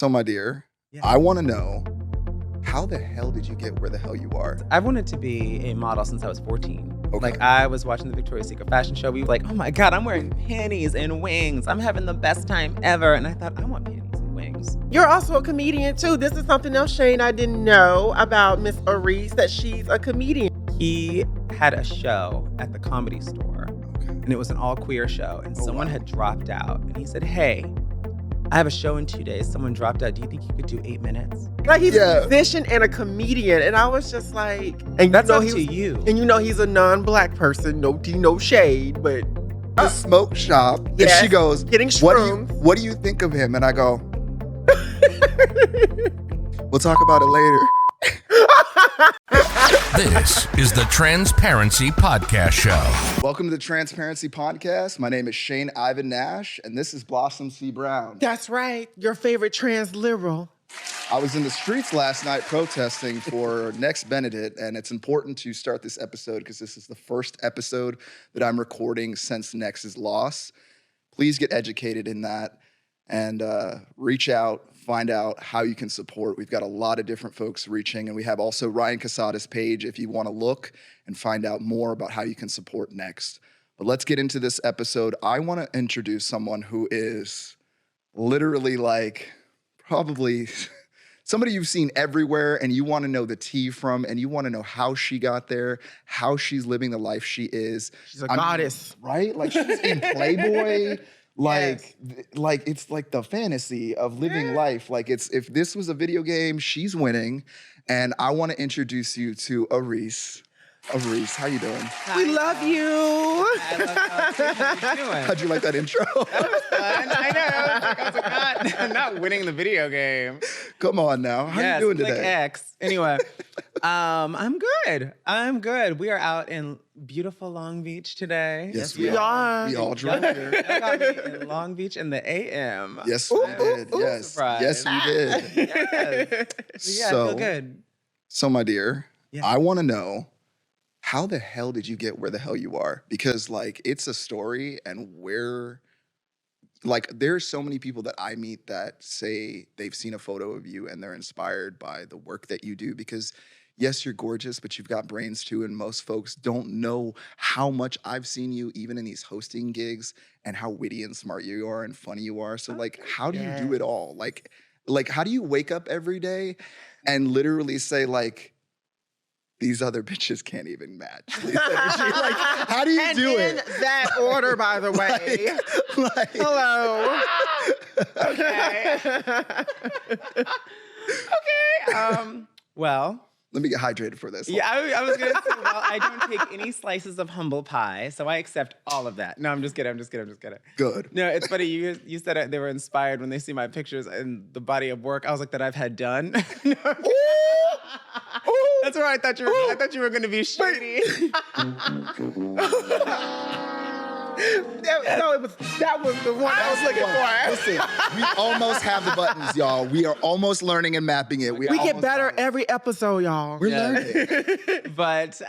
So, my dear, I want to know, how the hell did you get where the hell you are? I've wanted to be a model since I was 14. Okay. Like, I was watching the Victoria's Secret fashion show. We were like, oh my God, I'm wearing panties and wings. I'm having the best time ever. And I thought, I want panties and wings. You're also a comedian, too. This is something else, Shane, I didn't know about Miss Areece, that she's a comedian. He had a show at the Comedy Store, and it was an all-queer show, and someone had dropped out. And he said, hey, I have a show in 2 days. Someone dropped out. Do you think you could do 8 minutes? Like, he's a musician and a comedian. And I was just like... And that's up to you. And you know he's a non-black person. No tea, no shade, but... The smoke shop. Yes, and she goes, getting shrooms. What do you think of him? And I go, we'll talk about it later. This is the Transparency Podcast Show. Welcome to the Transparency Podcast. My name is Shane Ivan Nash, and this is Blossom C. Brown. That's right. Your favorite trans liberal. I was in the streets last night protesting for Next Benedict, and it's important to start this episode because this is the first episode that I'm recording since Nex's loss. Please get educated in that and reach out, find out how you can support. We've got a lot of different folks reaching, and we have also Ryan Casada's page if you want to look and find out more about how you can support Next. But let's get into this episode. I want to introduce someone who is literally like probably somebody you've seen everywhere and you want to know the tea from, and you want to know how she got there, how she's living the life she is. She's a goddess. Right? Like she's in Playboy. Like, Yes. like it's like the fantasy of living life. Like if this was a video game, she's winning. And I want to introduce you to Areece. Areece, how you doing? We love you. I love how you doing? How'd you like that intro? Fun. I know. I was like, not winning the video game. Come on now. How you doing today? Like X. Anyway, I'm good. I'm good. We are out in beautiful Long Beach today. Yes, we are. We all drove here. I got me in Long Beach in the AM. Yes, we did. Yes. Surprise. Yes, you did. Yes. I feel good. So, my dear, Yeah. I want to know, how the hell did you get where the hell you are? Because, like, it's a story, and there's so many people that I meet that say they've seen a photo of you and they're inspired by the work that you do. Because, yes, you're gorgeous, but you've got brains too, and most folks don't know how much I've seen you, even in these hosting gigs, and how witty and smart you are and funny you are. So, like, how do you do it all? Like, how do you wake up every day and literally say, like, these other bitches can't even match? Like, how do you do in it? That order, by the way. Hello. Okay. Okay. Well. Let me get hydrated for this. Yeah, I was going to say, well, I don't take any slices of humble pie, so I accept all of that. No, I'm just kidding. Good. No, it's funny. You said they were inspired when they see my pictures and the body of work. I was like, that I've had done. That's where I thought you were. I thought you were going to be shady. That was the one I was looking for. Listen, we almost have the buttons, y'all. We are almost learning and mapping it. We get better every episode, y'all. We're learning. But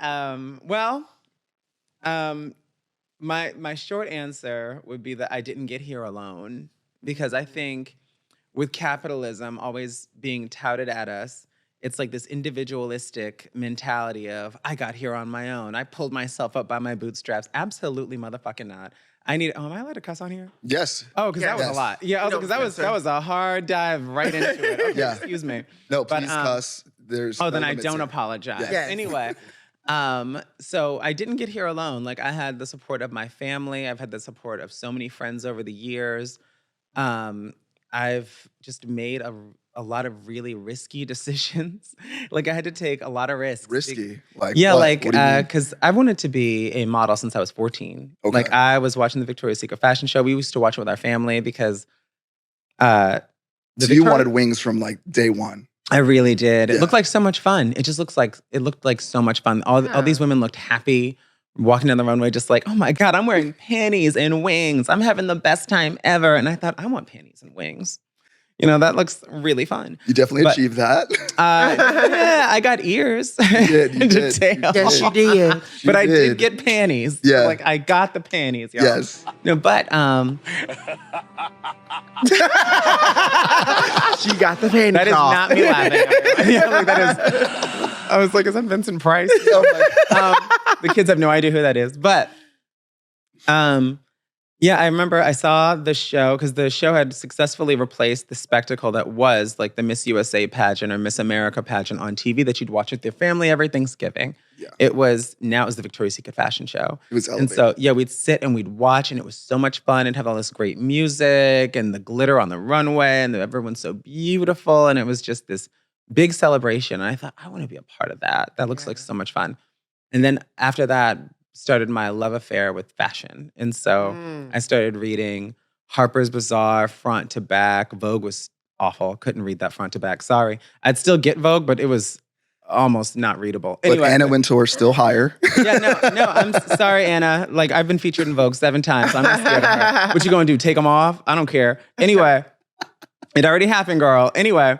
my short answer would be that I didn't get here alone, because I think with capitalism always being touted at us, it's like this individualistic mentality of, I got here on my own. I pulled myself up by my bootstraps. Absolutely motherfucking not. Am I allowed to cuss on here? Yes. Oh, because that was a lot. Yeah, because that was a hard dive right into it. Okay, Yeah. Excuse me. No, please cuss. There's then no I limits don't here. apologize. Yes. Anyway, so I didn't get here alone. Like, I had the support of my family. I've had the support of so many friends over the years. I've just made a lot of really risky decisions. Like, I had to take a lot of risks. Risky? Like, yeah, what? like, What do you mean? because I wanted to be a model since I was 14. Okay. Like, I was watching the Victoria's Secret fashion show. We used to watch it with our family because so you wanted wings from, like, day one. I really did. Yeah. It looked like so much fun. It looked like so much fun. All these women looked happy, walking down the runway just like, oh my God, I'm wearing panties and wings. I'm having the best time ever. And I thought, I want panties and wings. that looks really fun. You definitely But- achieved that. Yeah, I got ears. You did. You did. Detail. Yes, you did. But I did get panties. Yeah. Like I got the panties, y'all. Yes. No, but She got the panties that is off. not me laughing. Yeah, like that is. I was like, is that Vincent Price? The kids have no idea who that is. But yeah, I remember I saw the show because the show had successfully replaced the spectacle that was like the Miss USA pageant or Miss America pageant on TV that you'd watch with your family every Thanksgiving. Yeah. It was the Victoria's Secret fashion show. It was And elevated. so, yeah, we'd sit and we'd watch, and it was so much fun and have all this great music and the glitter on the runway, and everyone's so beautiful. And it was just this big celebration. And I thought, I want to be a part of that. That looks like so much fun. And then after that, started my love affair with fashion. And so I started reading Harper's Bazaar front to back. Vogue was awful. Couldn't read that front to back. Sorry. I'd still get Vogue, but it was almost not readable. But Anna Wintour still higher. Yeah, no, I'm sorry, Anna. Like, I've been featured in Vogue 7 times. I'm not scared of her. What you gonna do, take them off? I don't care. Anyway, it already happened, girl. Anyway,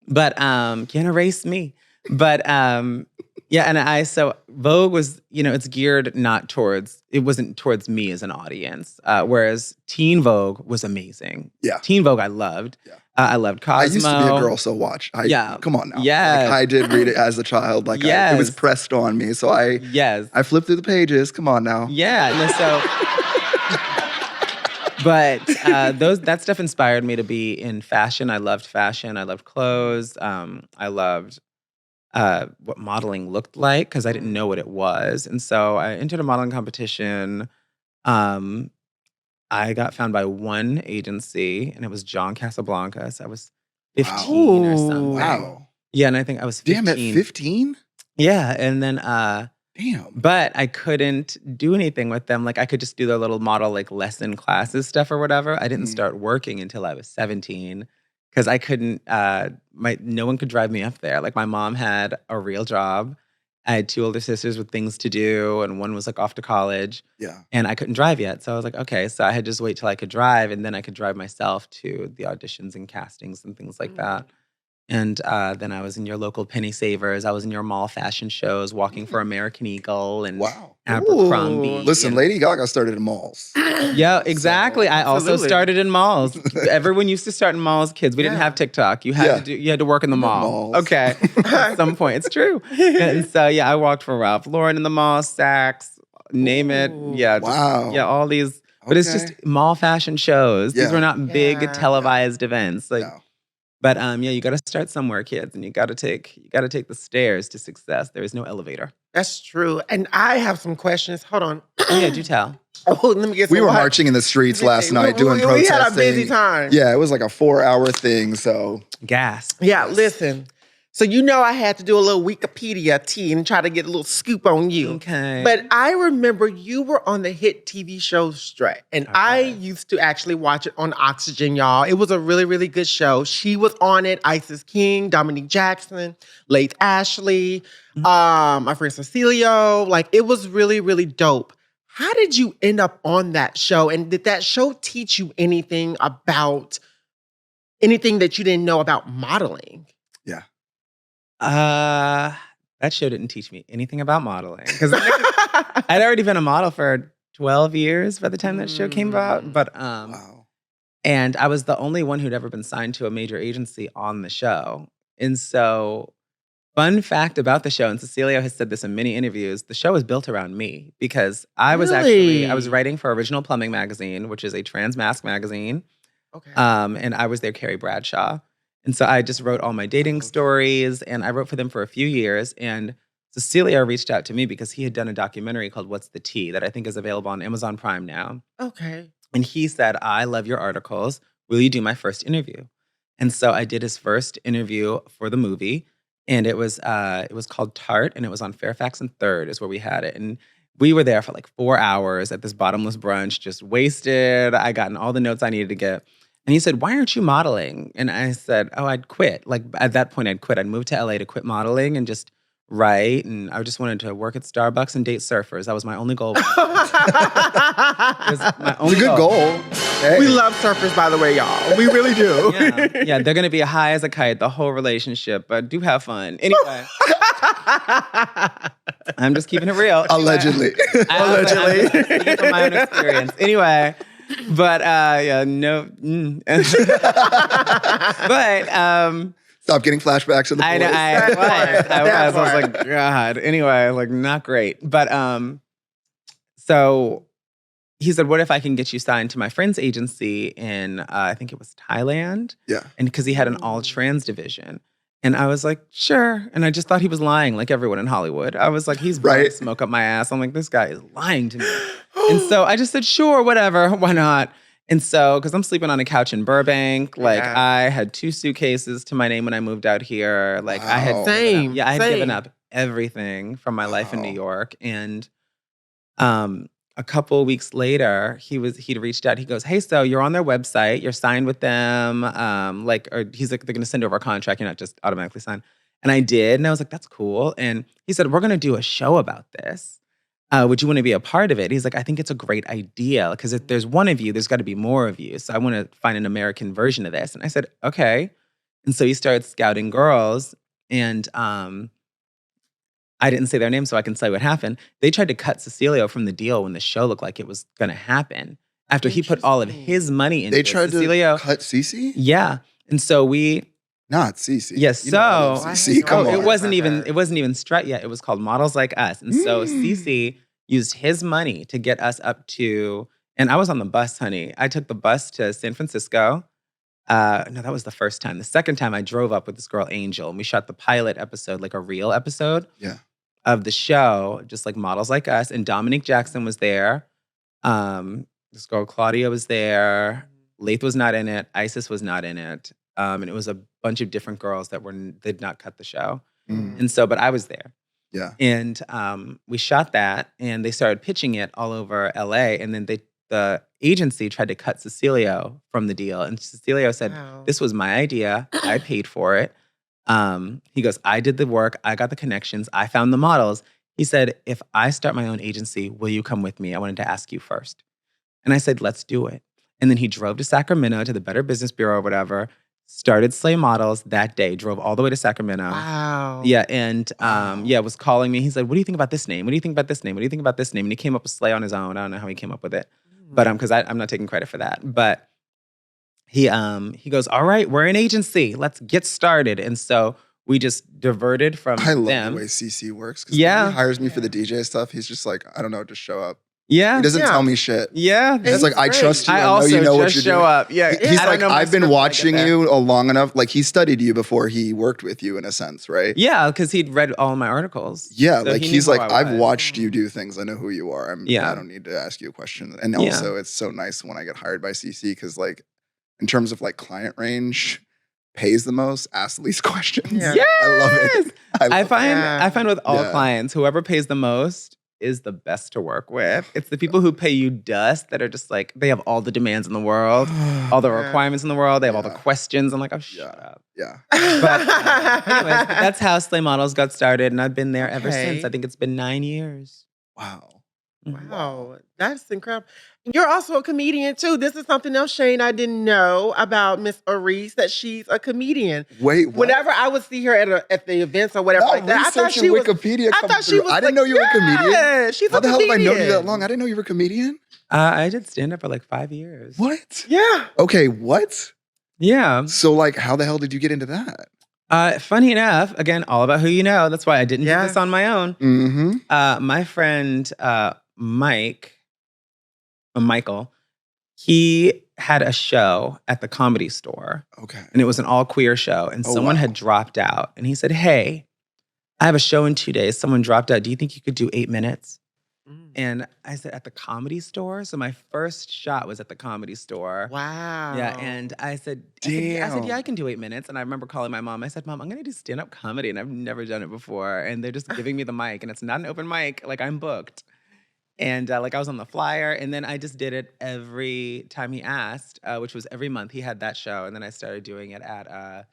but can't erase me. But yeah, and so Vogue was, it's geared it wasn't towards me as an audience. Whereas Teen Vogue was amazing. Yeah. Teen Vogue I loved. Yeah. I loved Cosmo. I used to be a girl, so watch. Yeah. Come on now. Yeah. Like, I did read it as a child. Like Yes. it was pressed on me. So I flipped through the pages. Come on now. Yeah. And so, but that stuff inspired me to be in fashion. I loved fashion. I loved clothes. I loved what modeling looked like because I didn't know what it was. And so I entered a modeling competition. I got found by one agency, and it was John Casablancas. I was 15 or something. Wow. Yeah, and I think I was 15. Damn, at 15? Yeah, and then Damn. but I couldn't do anything with them. Like I could just do their little model like lesson classes stuff or whatever. I didn't start working until I was 17 because I couldn't. No one could drive me up there. Like my mom had a real job. I had 2 older sisters with things to do, and one was like off to college. Yeah. And I couldn't drive yet. So I was like, okay. So I had to just wait till I could drive, and then I could drive myself to the auditions and castings and things like that. And then I was in your local Penny Savers. I was in your mall fashion shows, walking for American Eagle and Abercrombie. Listen, Lady Gaga started in malls. Yeah, exactly. I also Absolutely. started in malls. Everyone used to start in malls. Kids, we didn't have TikTok. You had to work in the mall. malls. Okay, at some point, it's true. And so I walked for Ralph Lauren in the mall, Saks, name it. Yeah, Wow. yeah, all these. But it's just mall fashion shows. These Yeah. were not big Yeah. televised events. Like. No. But you got to start somewhere, kids, and you got to take the stairs to success. There is no elevator. That's true. And I have some questions. Hold on. Oh, yeah, do tell. Oh, let me get some. We were what? marching in the streets last night doing We protesting. had a busy time. Yeah, it was like a 4-hour thing. So Gas. Yeah, listen. So I had to do a little Wikipedia tea and try to get a little scoop on you. Okay. But I remember you were on the hit TV show Stray. And I used to actually watch it on Oxygen, y'all. It was a really, really good show. She was on it. Isis King, Dominique Jackson, Laith Ashley, my friend Cecilio. Like, it was really, really dope. How did you end up on that show? And did that show teach you anything that you didn't know about modeling? yeah. That show didn't teach me anything about modeling because I'd already been a model for 12 years by the time that show came out. But Wow. and I was the only one who'd ever been signed to a major agency on the show. And so, fun fact about the show, and Cecilio has said this in many interviews, the show was built around me because I was writing for Original Plumbing Magazine, which is a trans mask magazine. Okay. And I was their Carrie Bradshaw. And so I just wrote all my dating stories, and I wrote for them for a few years. And Cecilio reached out to me because he had done a documentary called What's the Tea that I think is available on Amazon Prime now. Okay. And he said, I love your articles. Will you do my first interview? And so I did his first interview for the movie. And it was called Tart, and it was on Fairfax and 3rd is where we had it. And we were there for like 4 hours at this bottomless brunch, just wasted. I gotten all the notes I needed to get. And he said, why aren't you modeling? And I said, I'd quit. Like at that point, I'd quit. I'd moved to LA to quit modeling and just write. And I just wanted to work at Starbucks and date surfers. That was my only goal. It was my only It's a good goal. Hey. We love surfers, by the way, y'all. We really do. Yeah, they're gonna be high as a kite the whole relationship, but do have fun. Anyway. I'm just keeping it real. Allegedly. Allegedly. I'm speaking from my own experience. Anyway, but no. But Stop getting flashbacks of the boys. I was like, God. Anyway, like not great. But so he said, what if I can get you signed to my friend's agency in I think it was Thailand? Yeah. And because he had an all trans division. And I was like, sure. And I just thought he was lying like everyone in Hollywood. I was like, he's blowing smoke up my ass. I'm like, this guy is lying to me. And so I just said, sure, whatever, why not? And so, because I'm sleeping on a couch in Burbank, like I had 2 suitcases to my name when I moved out here. Like I had I had given up everything from my life in New York. And a couple of weeks later, he'd reached out. He goes, hey, so you're on their website, you're signed with them. Or he's like, they're gonna send over a contract, you're not just automatically signed. And I did, and I was like, that's cool. And he said, we're gonna do a show about this. Would you want to be a part of it? He's like, I think it's a great idea because if there's one of you, there's got to be more of you. So I want to find an American version of this. And I said, okay. And so he started scouting girls, and I didn't say their name, so I can say what happened. They tried to cut Cecilio from the deal when the show looked like it was going to happen. After he put all of his money into it. They tried to cut Cece? Yeah. And so Not Cece. Yes, you know Cece, come on. It wasn't even Strut yet. It was called Models Like Us. And so Cece used his money to get us up to, and I was on the bus, honey. I took the bus to San Francisco. No, that was the first time. The second time I drove up with this girl, Angel, and we shot the pilot episode, like a real episode of the show, just like Models Like Us. And Dominique Jackson was there. This girl, Claudia, was there. Laith was not in it. Isis was not in it. And it was a bunch of different girls that did not cut the show. And so, but I was there. Yeah. And we shot that, and they started pitching it all over LA. And then the agency tried to cut Cecilio from the deal. And Cecilio said, this was my idea. I paid for it. He goes, I did the work. I got the connections. I found the models. He said, if I start my own agency, will you come with me? I wanted to ask you first. And I said, let's do it. And then he drove to Sacramento to the Better Business Bureau or whatever, started Slay Models that day, drove all the way to Sacramento. Wow. Yeah, and was calling me. He said, what do you think about this name? What do you think about this name? What do you think about this name? And he came up with Slay on his own. I don't know how he came up with it. But because I'm not taking credit for that. But he goes, all right, we're an agency. Let's get started. And so we just diverted from them. I love the way CC works. Because when he hires me for the DJ stuff, he's just like, I don't know, just show up. Yeah. He doesn't tell me shit. Yeah. He's like, I trust you. I know also you know what just you're show doing. up. Yeah. He's like, I've been watching you long enough. Like, he studied you before he worked with you in a sense, right? Yeah, because he'd read all my articles. Yeah, So like he he's knew like, who I I've was. watched you do things. I know who you are. Yeah. I don't need to ask you a question. And also, it's so nice when I get hired by CC because, like, in terms of like client range, pays the most, asks the least questions. Yeah. Yes! I love it. I find with all clients, whoever pays the most is the best to work with. It's the people who pay you dust that are just like, they have all the demands in the world, all the requirements in the world. They have all the questions. I'm like, oh, shut up. Yeah. But anyways, that's how Slay Models got started. And I've been there ever since. I think it's been 9 years. Wow. Wow, that's incredible. You're also a comedian too. This is something else, Shane, I didn't know about Miss Areece, that she's a comedian. Wait, what? Whenever I would see her at the events or whatever like that, I thought she was Wikipedia. I thought she was. I didn't know you were a comedian. Yeah, she's How a the hell have I known you comedian. that long? I didn't know you were a comedian. I did stand up for like 5 years. What? Yeah. Okay, what? Yeah. So, like, how the hell did you get into that? Funny enough, again, all about who you know. That's why I didn't do this on my own. Mm-hmm. My friend Michael, he had a show at the Comedy Store. Okay. And it was an all queer show. And someone had dropped out. And he said, hey, I have a show in 2 days. Someone dropped out. Do you think you could do 8 minutes? And I said, at the Comedy Store? So my first shot was at the Comedy Store. Wow. Yeah, and I said, Damn. yeah, I can do 8 minutes. And I remember calling my mom. I said, Mom, I'm going to do stand-up comedy, and I've never done it before. And they're just giving me the mic, and it's not an open mic. Like, I'm booked. And like, I was on the flyer, and then I just did it every time he asked, which was every month. He had that show, and then I started doing it at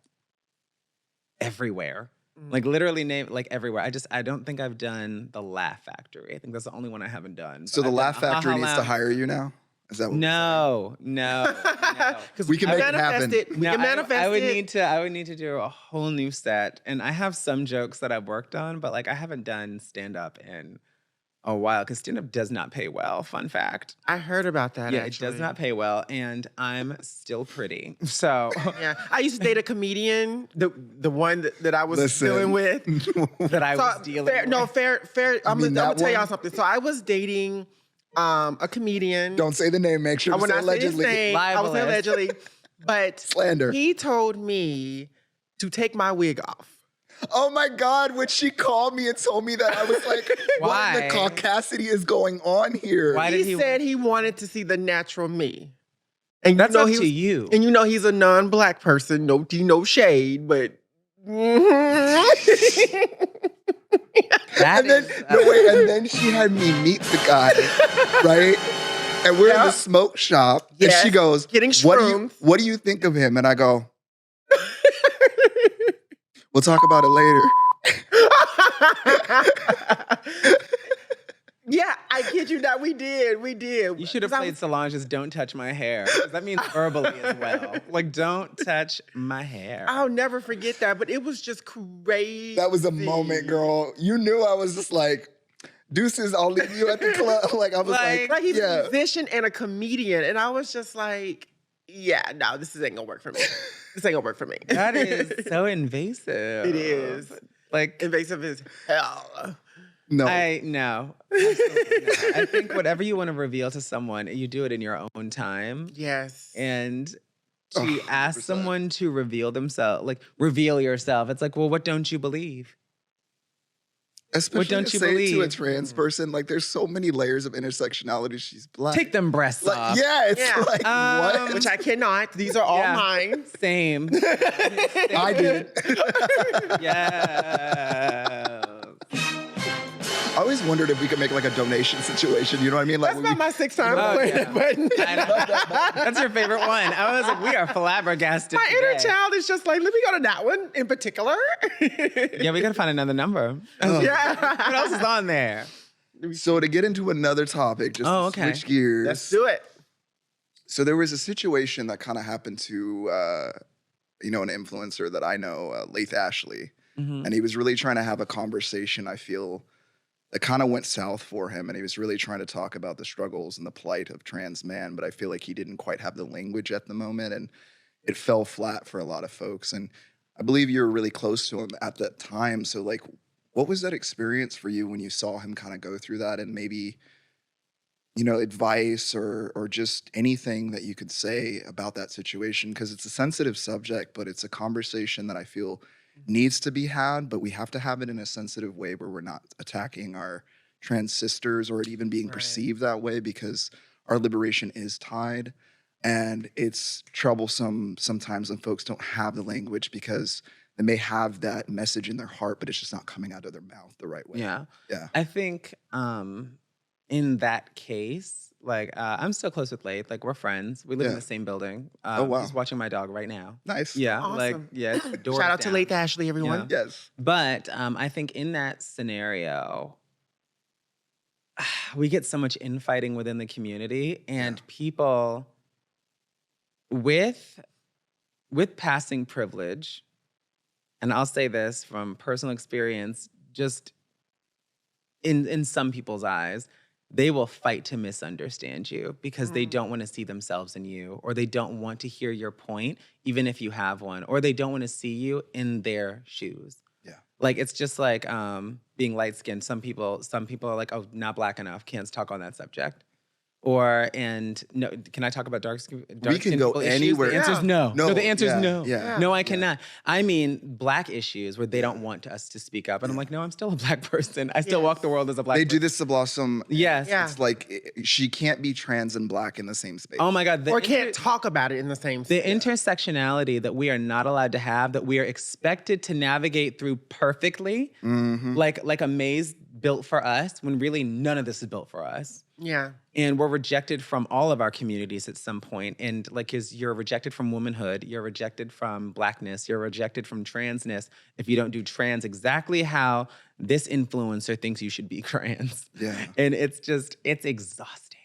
everywhere. Like literally like everywhere. I don't think I've done the Laugh Factory. I think that's the only one I haven't done. So the Laugh Factory needs to hire you now? Is that what No. Because We can make it happen. We can manifest I would it. I would need to do a whole new set. And I have some jokes that I've worked on, but like I haven't done stand-up in a while because stand-up does not pay well. Fun fact. I heard about that. Yeah, actually. it does not pay well, and I'm still pretty. So Yeah, I used to date a comedian, the one that I was Listen. dealing with. that I was dealing fair, with. No, fair. I'm mean gonna that tell y'all one? something. So I was dating a comedian. Don't say the name. Make sure I to will say not say his allegedly. name. I will say Libelous. allegedly. But Slander. he told me to take my wig off. Oh my God, when she called me and told me that, I was like, what in the Why? caucasity is going on here? Why did He he- said he wanted to see the natural me. And That's you know up he to was- you. And you know he's a non-black person. No tea, no shade, but. That And then, is- no wait, and then she had me meet the guy, right? And we're in the Yeah. smoke shop, and Yes, she goes, getting shrooms. what do you think of him? And I go, we'll talk about it later. Yeah, I kid you not. We did. You should have 'Cause I played was- Solange's "Don't Touch My Hair." 'Cause that means verbally as well. Like, don't touch my hair. I'll never forget that, but it was just crazy. That was a moment, girl. You knew I was just like, deuces, I'll leave you at the club. Like, I was like, Like he's a yeah. musician and a comedian, and I was just like, yeah, no, this ain't gonna work for me. This ain't gonna work for me. That is so invasive. It is. Like, Invasive as hell. No. no. Absolutely not. I think whatever you want to reveal to someone, you do it in your own time. Yes. And to Oh, ask 100%. someone to reveal themselves, like reveal yourself, it's like, well, what don't you believe? Especially don't to you say to a believe? trans person, like, there's so many layers of intersectionality. She's black. Take them breasts Like, off. yeah, it's Yeah. like, what? Which I cannot. These are all Yeah. mine. Same. I did. Yeah. I always wondered if we could make like a donation situation. You know what I mean? Like, That's when not my sixth time Oh, playing yeah. that button. I know. That's your favorite one. I was like, we are flabbergasted. My inner today. child is just like, let me go to that one in particular. Yeah, we gotta find another number. Yeah. What else is on there? So to get into another topic, just Oh, to okay. switch gears. Let's do it. So there was a situation that kind of happened to, an influencer that I know, Laith Ashley, Mhm. and he was really trying to have a conversation. I feel that kind of went south for him, and he was really trying to talk about the struggles and the plight of trans man. But I feel like he didn't quite have the language at the moment, and it fell flat for a lot of folks. And I believe you were really close to him at that time. So like, what was that experience for you when you saw him kind of go through that, and maybe, advice or just anything that you could say about that situation? Because it's a sensitive subject, but it's a conversation that I feel needs to be had, but we have to have it in a sensitive way where we're not attacking our trans sisters or it even being Right. perceived that way, because our liberation is tied. And it's troublesome sometimes when folks don't have the language because they may have that message in their heart, but it's just not coming out of their mouth the right way. Yeah. Yeah. I think in that case, like I'm still close with Laith. Like we're friends. We live in Yeah. the same building. Oh, wow. He's watching my dog right now. Nice. Yeah. Awesome. Like yeah. doors Shout out to down. Laith Ashley, everyone. Yeah. Yes. But I think in that scenario, we get so much infighting within the community, and people with passing privilege, and I'll say this from personal experience, just in some people's eyes, they will fight to misunderstand you because they don't want to see themselves in you, or they don't want to hear your point, even if you have one, or they don't want to see you in their shoes. Yeah. Like it's just like being light skinned. Some people are like, oh, not black enough, can't talk on that subject. And no, can I talk about dark skin? We can go people issues? anywhere. The answer is Yeah. no. No, The answer yeah, is no. yeah. No, I cannot. I mean, black issues where they don't want us to speak up, and I'm like, no, I'm still a black person. I still walk the world as a black. They person. do this to Blossom. Yes. Yeah. It's like she can't be trans and black in the same space. Oh my God. Or can't talk about it in the same The space. intersectionality that we are not allowed to have, that we are expected to navigate through perfectly, Mm-hmm. like a maze built for us, when really none of this is built for us. Yeah. And we're rejected from all of our communities at some point. And like, you're rejected from womanhood, you're rejected from blackness, you're rejected from transness if you don't do trans exactly how this influencer thinks you should be trans. Yeah. And it's exhausting.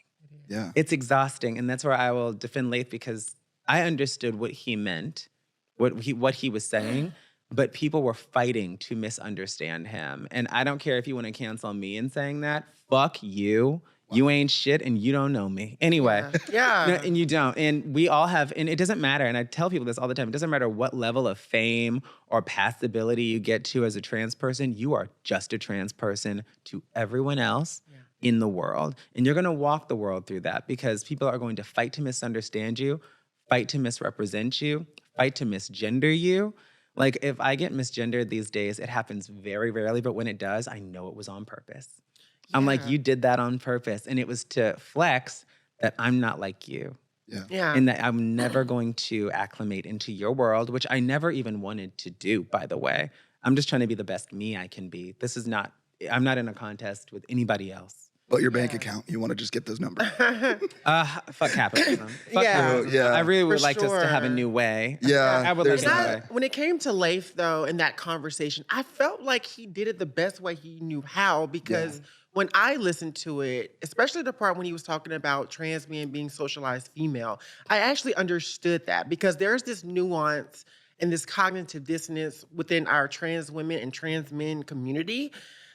Yeah. It's exhausting. And that's where I will defend Laith, because I understood what he meant, what he was saying, but people were fighting to misunderstand him. And I don't care if you want to cancel me in saying that. Fuck you. Wow. You ain't shit and you don't know me. Anyway. Yeah. No, and you don't. And we all have, and it doesn't matter, and I tell people this all the time, it doesn't matter what level of fame or passability you get to as a trans person, you are just a trans person to everyone else in the world. And you're gonna walk the world through that, because people are going to fight to misunderstand you, fight to misrepresent you, fight to misgender you. Like, if I get misgendered these days, it happens very rarely, but when it does, I know it was on purpose. I'm like, you did that on purpose. And it was to flex that I'm not like you. Yeah. And that I'm never going to acclimate into your world, which I never even wanted to do, by the way. I'm just trying to be the best me I can be. I'm not in a contest with anybody else. But your bank account, you want to just get those numbers. Fuck capitalism. Fuck capitalism. Yeah. I really would For like us sure. to have a new way. Yeah, I would like a new way. When it came to Laith, though, in that conversation, I felt like he did it the best way he knew how, because when I listened to it, especially the part when he was talking about trans men being socialized female, I actually understood that, because there's this nuance and this cognitive dissonance within our trans women and trans men community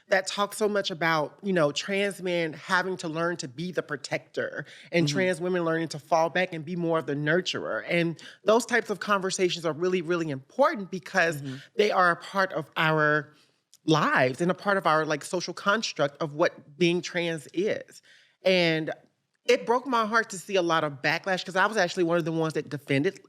that talks so much about, trans men having to learn to be the protector and trans women learning to fall back and be more of the nurturer. And those types of conversations are really, really important, because they are a part of our lives and a part of our social construct of what being trans is. And it broke my heart to see a lot of backlash, because I was actually one of the ones that defended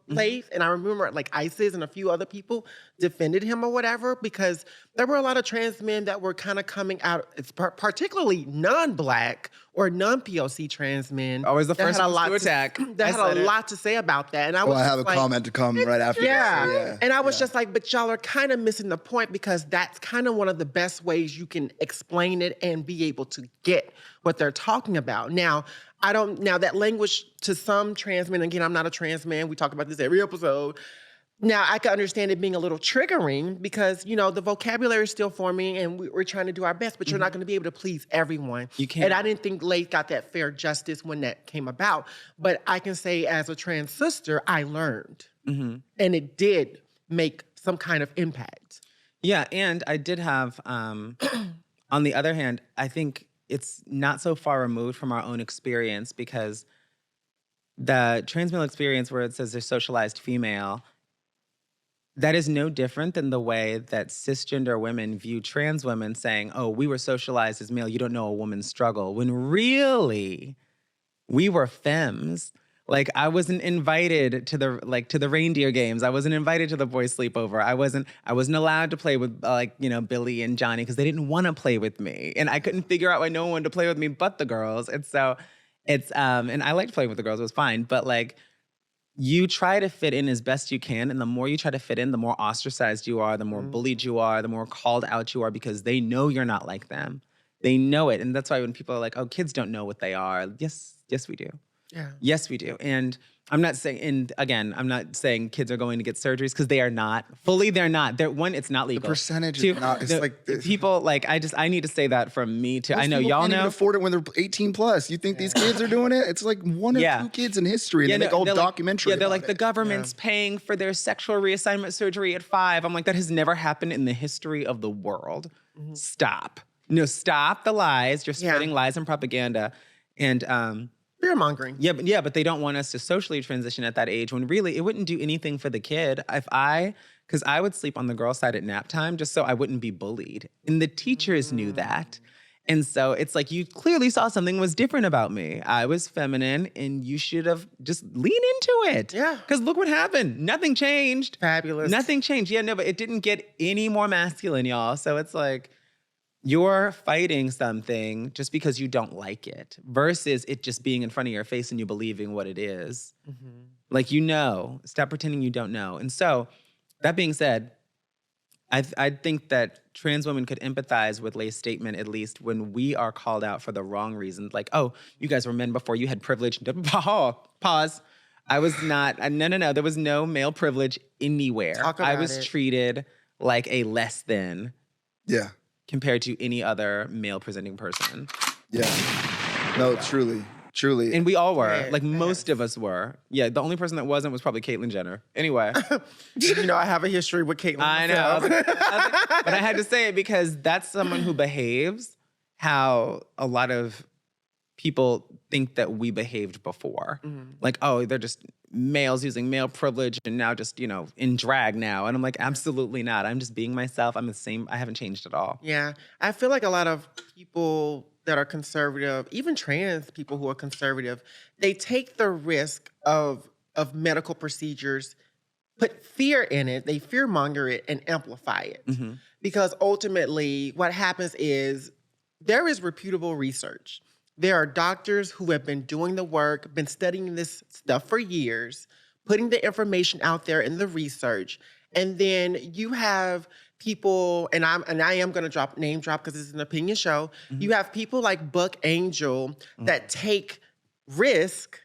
Laith. And I remember Isis and a few other people defended him or whatever, because there were a lot of trans men that were kind of coming out, particularly non-Black or non-POC trans men. Always the first ones to attack. That had a lot to say about that. And I have a comment to come right after this. So and I was just like, but y'all are kind of missing the point, because that's kind of one of the best ways you can explain it and be able to get what they're talking about. Now that language to some trans men, again, I'm not a trans man, we talk about this every episode. Now, I can understand it being a little triggering, because, the vocabulary is still forming and we're trying to do our best, but you're not going to be able to please everyone. You can't. And I didn't think Laith got that fair justice when that came about. But I can say, as a trans sister, I learned. And it did make some kind of impact. Yeah, and I did have, on the other hand, I think it's not so far removed from our own experience, because the trans male experience where it says they're socialized female, that is no different than the way that cisgender women view trans women, saying, oh, we were socialized as male, you don't know a woman's struggle, when really we were femmes. Like, I wasn't invited to the reindeer games. I wasn't invited to the boys' sleepover. I wasn't allowed to play with Billy and Johnny, because they didn't want to play with me. And I couldn't figure out why no one wanted to play with me but the girls. And so and I liked playing with the girls, it was fine. But you try to fit in as best you can, and the more you try to fit in, the more ostracized you are, the more bullied you are, the more called out you are, because they know you're not like them. They know it. And that's why when people are like, oh, kids don't know what they are. Yes, we do. Yeah. Yes, we do. And I'm not saying kids are going to get surgeries, because they are not. Fully, they're not. It's not legal. The percentage is not. It's people I need to say that from me too. I know y'all can't know. Even afford it when they're 18 plus. You think these kids are doing it? It's like one or two kids in history, and they make a whole documentary. They're about the government's paying for their sexual reassignment surgery at 5. I'm like, that has never happened in the history of the world. Stop. No, stop the lies. You're spreading lies and propaganda. And fear-mongering. Yeah, but they don't want us to socially transition at that age, when really it wouldn't do anything for the kid. Because I would sleep on the girl side at nap time just so I wouldn't be bullied. And the teachers knew that. And so it's like, you clearly saw something was different about me. I was feminine, and you should have just leaned into it. Yeah. Because look what happened. Nothing changed. Fabulous. Nothing changed. Yeah, no, but it didn't get any more masculine, y'all. So it's like, you're fighting something just because you don't like it, versus it just being in front of your face and you believing what it is. Stop pretending you don't know. And so, that being said, I think that trans women could empathize with Lay's statement, at least when we are called out for the wrong reasons. Like, oh, you guys were men before, you had privilege. Pause. I was not. No. There was no male privilege anywhere. I was treated like a less than. Yeah. Compared to any other male presenting person. Yeah. No, truly. Truly. And we all were. Yeah, Like, most of us were. Yeah, the only person that wasn't was probably Caitlyn Jenner. Anyway. I have a history with Caitlyn. I know. But I had to say it because that's someone who behaves how a lot of people think that we behaved before. Like, oh, they're just males using male privilege and now just, in drag now. And I'm like, absolutely not. I'm just being myself. I'm the same. I haven't changed at all. Yeah. I feel like a lot of people that are conservative, even trans people who are conservative, they take the risk of medical procedures, put fear in it, they fearmonger it and amplify it. Because ultimately what happens is there is reputable research. There are doctors who have been doing the work, been studying this stuff for years, putting the information out there in the research. And then you have people, and I am going to name drop because this is an opinion show. You have people like Buck Angel that take risk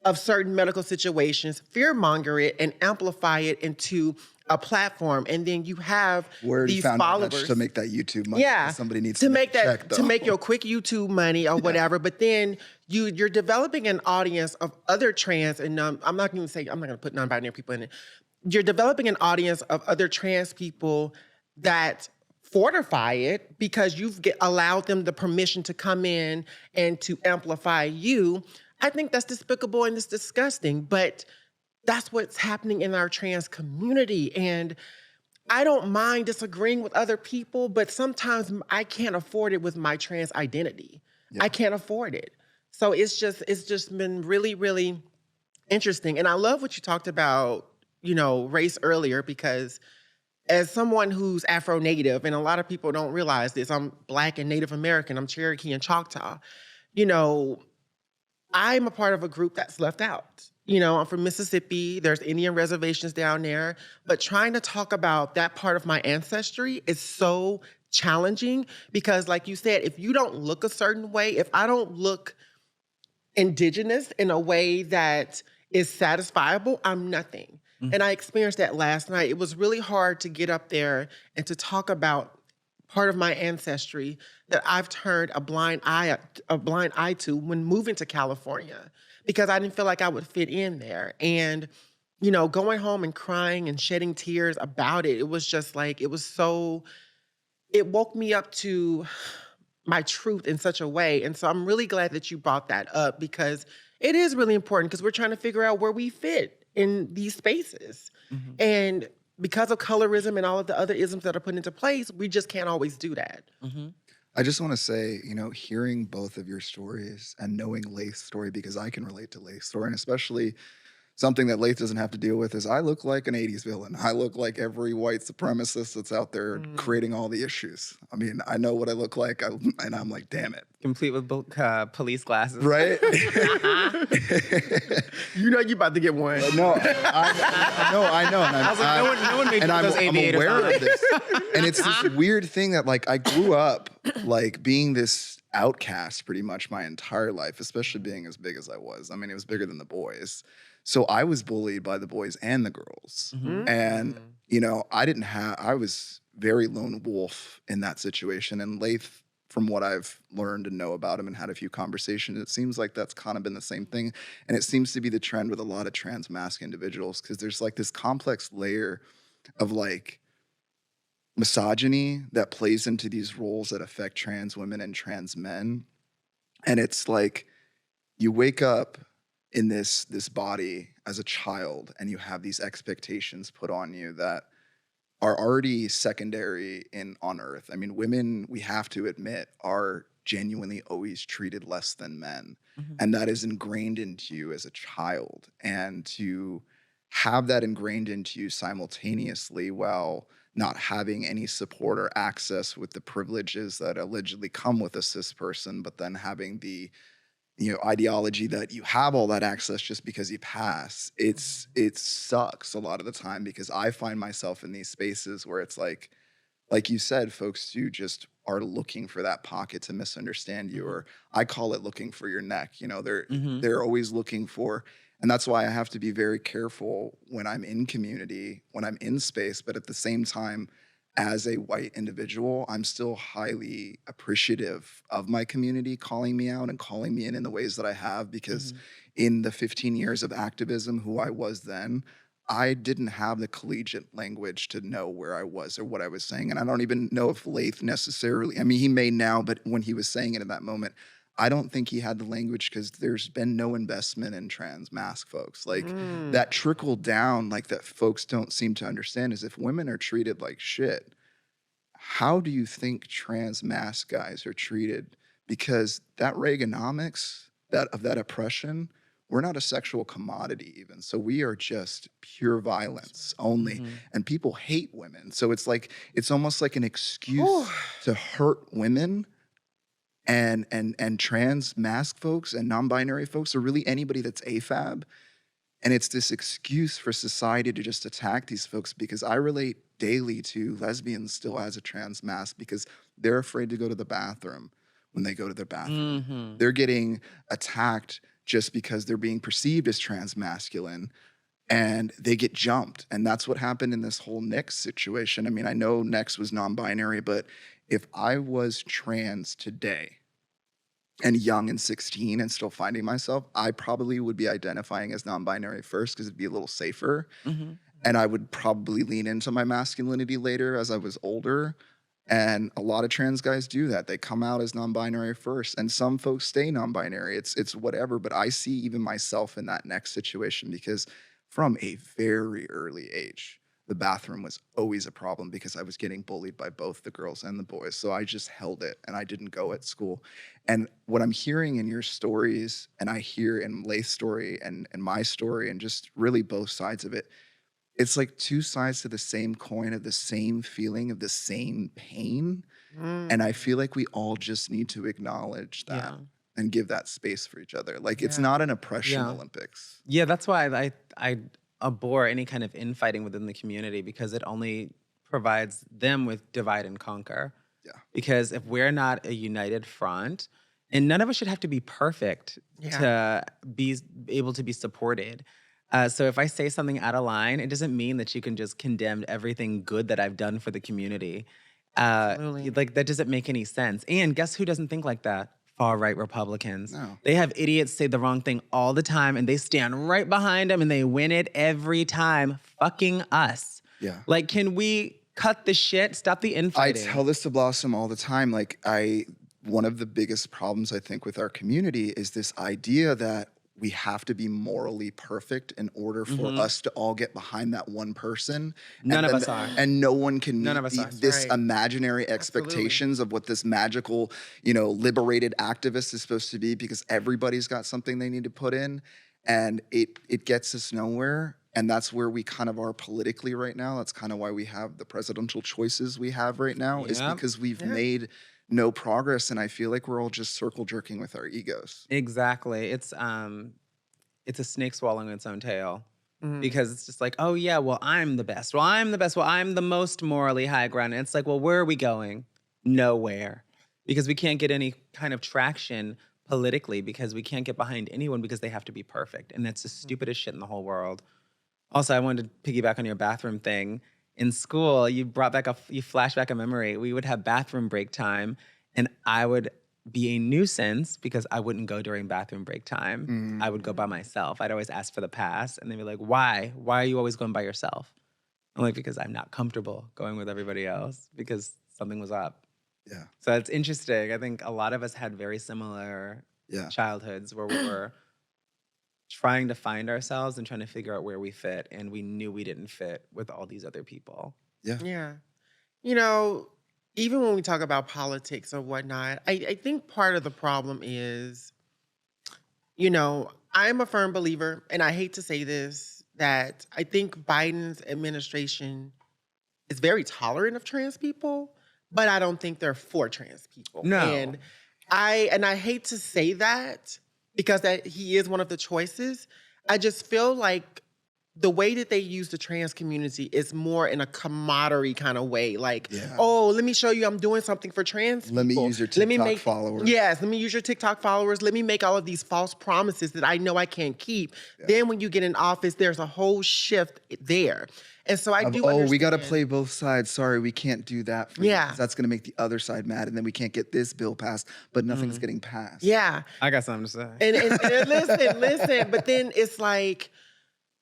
of certain medical situations, fearmonger it, and amplify it into a platform. And then you have these followers to make that YouTube money. Yeah, Somebody needs to make that check, to make your quick YouTube money or whatever. But then you're developing an audience of other trans, and I'm not going to put non-binary people in it. You're developing an audience of other trans people that fortify it because you've allowed them the permission to come in and to amplify you. I think that's despicable and it's disgusting, but that's what's happening in our trans community. And I don't mind disagreeing with other people, but sometimes I can't afford it with my trans identity. Yeah. I can't afford it. So it's just been really, really interesting. And I love what you talked about, race earlier, because as someone who's Afro-Native, and a lot of people don't realize this, I'm Black and Native American, I'm Cherokee and Choctaw, I'm a part of a group that's left out. I'm from Mississippi, there's Indian reservations down there, but trying to talk about that part of my ancestry is so challenging because, like you said, if you don't look a certain way, if I don't look indigenous in a way that is satisfiable, I'm nothing. And I experienced that last night. It was really hard to get up there and to talk about part of my ancestry that I've turned a blind eye to when moving to California because I didn't feel like I would fit in there. And, going home and crying and shedding tears about it, it was just like, it woke me up to my truth in such a way. And so I'm really glad that you brought that up because it is really important because we're trying to figure out where we fit in these spaces. And because of colorism and all of the other isms that are put into place, we just can't always do that. I just want to say, hearing both of your stories and knowing Laith's story, because I can relate to Laith's story, and especially something that Laith doesn't have to deal with is I look like an 80s villain. I look like every white supremacist that's out there creating all the issues. I mean, I know what I look like, and I'm like, damn it. Complete with police glasses. Right? You about to get one. No, I know. And I was like, no one made those aviators. I'm aware of this. And it's this weird thing that, I grew up, being this outcast pretty much my entire life, especially being as big as I was. I mean, it was bigger than the boys. So I was bullied by the boys and the girls. And, I was very lone wolf in that situation. And Laith, from what I've learned and know about him and had a few conversations, it seems like that's kind of been the same thing. And it seems to be the trend with a lot of trans masc individuals because there's this complex layer of misogyny that plays into these roles that affect trans women and trans men. And it's you wake up in this body as a child and you have these expectations put on you that are already secondary on earth. I mean, women, we have to admit, are genuinely always treated less than men. And that is ingrained into you as a child. And to have that ingrained into you simultaneously while not having any support or access with the privileges that allegedly come with a cis person, but then having the ideology that you have all that access just because you pass. It sucks a lot of the time because I find myself in these spaces where it's like you said, folks who just are looking for that pocket to misunderstand you, or I call it looking for your neck. They're always looking for, and that's why I have to be very careful when I'm in community, when I'm in space, but at the same time, as a white individual, I'm still highly appreciative of my community calling me out and calling me in the ways that I have, because in the 15 years of activism, who I was then, I didn't have the collegiate language to know where I was or what I was saying. And I don't even know if Lath necessarily, I mean, he may now, but when he was saying it in that moment, I don't think he had the language because there's been no investment in trans masc folks. Like that trickle down, like that folks don't seem to understand, is if women are treated like shit, how do you think trans masc guys are treated? Because that Reaganomics, that oppression, we're not a sexual commodity even. So we are just pure violence only. And people hate women. So it's like, it's almost like an excuse to hurt women. And trans masc folks and non-binary folks, or really anybody that's AFAB. And it's this excuse for society to just attack these folks, because I relate daily to lesbians still as a trans masc because they're afraid to go to the bathroom when they go to their bathroom. They're getting attacked just because they're being perceived as trans masculine, and they get jumped. And that's what happened in this whole Nyx situation. I mean, I know Nyx was non-binary, but if I was trans today and young and 16 and still finding myself, I probably would be identifying as non-binary first because it'd be a little safer. And I would probably lean into my masculinity later as I was older. And a lot of trans guys do that. They come out as non-binary first, and some folks stay non-binary. It's whatever, but I see even myself in that next situation, because from a very early age, the bathroom was always a problem because I was getting bullied by both the girls and the boys. So I just held it and I didn't go at school. And what I'm hearing in your stories, and I hear in Lath's story and my story, and just really both sides of it, it's like two sides to the same coin of the same feeling of the same pain. And I feel like we all just need to acknowledge that and give that space for each other. Like it's not an oppression Olympics. Yeah, that's why I abhor any kind of infighting within the community, because it only provides them with divide and conquer. Yeah. Because if we're not a united front, and none of us should have to be perfect to be able to be supported. So if I say something out of line, it doesn't mean that you can just condemn everything good that I've done for the community. Like that doesn't make any sense. And guess who doesn't think like that? Far-right Republicans. No. They have idiots say the wrong thing all the time, and they stand right behind them, and they win it every time. Fucking us. Yeah. Like, can we cut the shit? Stop the I infighting. tell this to Blossom all the time. Like one of the biggest problems I think with our community is this idea that we have to be morally perfect in order for us to all get behind that one person. None of us are. And no one can None meet of us are. this imaginary expectations of what this magical, liberated activist is supposed to be, because everybody's got something they need to put in, and it gets us nowhere. And that's where we kind of are politically right now. That's kind of why we have the presidential choices we have right now, is because we've made no progress, and I feel like we're all just circle jerking with our egos. Exactly. It's a snake swallowing its own tail. Because it's just like, oh yeah, well, I'm the best. Well, I'm the best. Well, I'm the most morally high ground. And it's like, well, where are we going? Nowhere. Because we can't get any kind of traction politically, because we can't get behind anyone because they have to be perfect. And that's the stupidest shit in the whole world. Also, I wanted to piggyback on your bathroom thing. In school, you flashed back a memory. We would have bathroom break time, and I would be a nuisance because I wouldn't go during bathroom break time. I would go by myself. I'd always ask for the pass, and they'd be like, why? Why are you always going by yourself? I'm like, because I'm not comfortable going with everybody else, because something was up. Yeah. So it's interesting. I think a lot of us had very similar childhoods where we were trying to find ourselves and trying to figure out where we fit, and we knew we didn't fit with all these other people. Yeah. Yeah. Even when we talk about politics or whatnot, I think part of the problem is, I'm a firm believer, and I hate to say this, that I think Biden's administration is very tolerant of trans people, but I don't think they're for trans people. No. And I hate to say that, because that he is one of the choices. I just feel like the way that they use the trans community is more in a camaraderie kind of way. Like, oh, let me show you I'm doing something for trans people. Let me use your TikTok followers. Yes, let me use your TikTok followers. Let me make all of these false promises that I know I can't keep. Yeah. Then when you get in office, there's a whole shift there. And so I do understand. We got to play both sides. Sorry, we can't do that for you. That's going to make the other side mad. And then we can't get this bill passed, but nothing's getting passed. Yeah. I got something to say. And listen. But then it's like,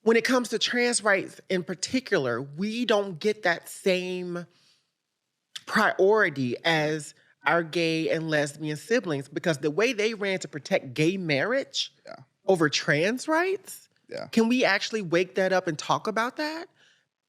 when it comes to trans rights in particular, we don't get that same priority as our gay and lesbian siblings, because the way they ran to protect gay marriage over trans rights, can we actually wake that up and talk about that?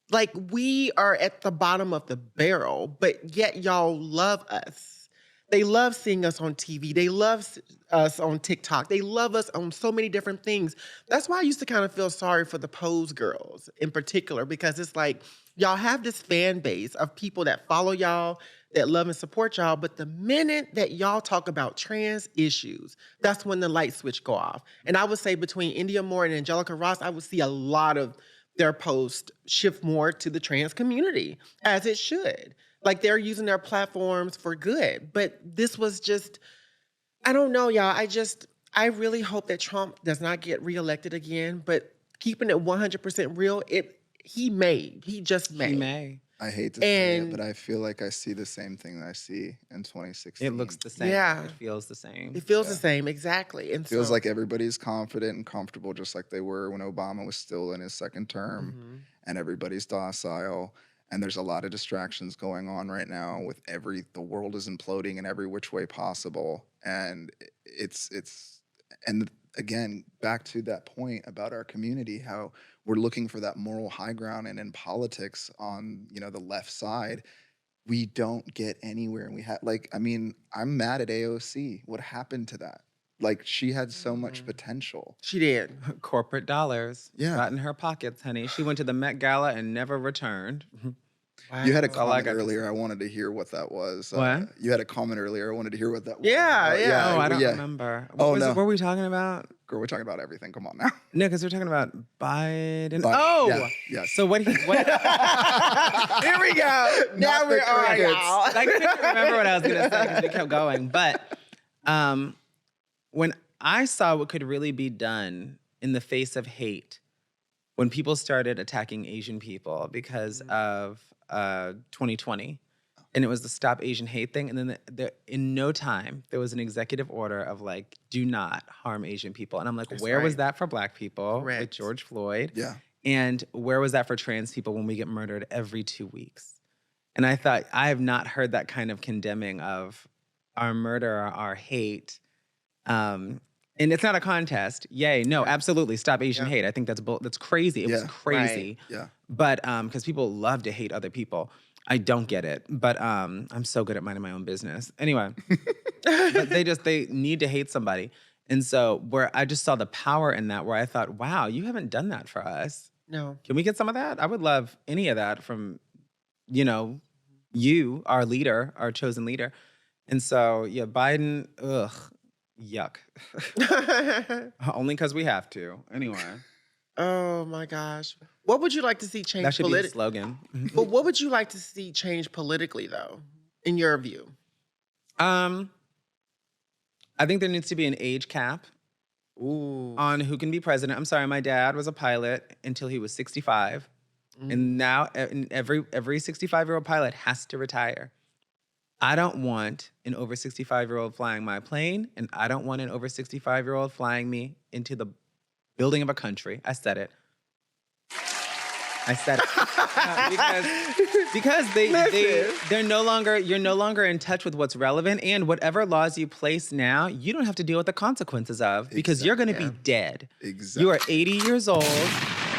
Like, we are at the bottom of the barrel, but yet y'all love us. They love seeing us on TV. They love us on TikTok. They love us on so many different things. That's why I used to kind of feel sorry for the Pose girls in particular, because it's like, y'all have this fan base of people that follow y'all, that love and support y'all, but the minute that y'all talk about trans issues, that's when the light switch go off. And I would say between India Moore and Angelica Ross, I would see a lot of their posts shift more to the trans community, as it should. Like, they're using their platforms for good. But this was just, I don't know, y'all. I really hope that Trump does not get reelected again. But keeping it 100% real, he just may. He may. I hate to say it, but I feel like I see the same thing that I see in 2016. It looks the same. Yeah. It feels the same. It feels the same, exactly. And feels like everybody's confident and comfortable, just like they were when Obama was still in his second term, and everybody's docile. And there's a lot of distractions going on right now with the world is imploding in every which way possible. And and again, back to that point about our community, how we're looking for that moral high ground, and in politics on, the left side, we don't get anywhere. And I'm mad at AOC. What happened to that? Like, she had so much potential. She did. Corporate dollars got in her pockets, honey. She went to the Met Gala and never returned. Wow. You had a comment earlier. I wanted to hear what that was. What? You had a comment earlier. I wanted to hear what that was. Yeah. Oh, I don't remember. What were we talking about? Girl, we're talking about everything. Come on now. No, because we're talking about Biden. Yes. So what? Here we go. Now we're on, y'all. I couldn't remember what I was going to say because we kept going. But when I saw what could really be done in the face of hate, when people started attacking Asian people because of 2020, and it was the Stop Asian Hate thing, and then in no time, there was an executive order of like, do not harm Asian people. And I'm like, where was that for Black people with George Floyd? Yeah. And where was that for trans people when we get murdered every 2 weeks? And I thought, I have not heard that kind of condemning of our murder, our hate. And it's not a contest. Yay. No, absolutely. Stop Asian hate. I think that's crazy. It was crazy. Right. Yeah. But because people love to hate other people. I don't get it. But I'm so good at minding my own business. Anyway. But they need to hate somebody. And so where I just saw the power in that, where I thought, wow, you haven't done that for us. No. Can we get some of that? I would love any of that from, you, our leader, our chosen leader. And so, Biden, yuck. Only because we have to. Anyway. Oh my gosh. What would you like to see change? That should be the slogan. But what would you like to see change politically, though, in your view? I think there needs to be an age cap on who can be president. I'm sorry, my dad was a pilot until he was 65. And now every 65-year-old pilot has to retire. I don't want an over 65-year-old flying my plane, and I don't want an over 65-year-old flying me into the building of a country. I said it. Because they're no longer, you're no longer in touch with what's relevant, and whatever laws you place now, you don't have to deal with the consequences of, because you're going to be dead. Exactly. You are 80 years old.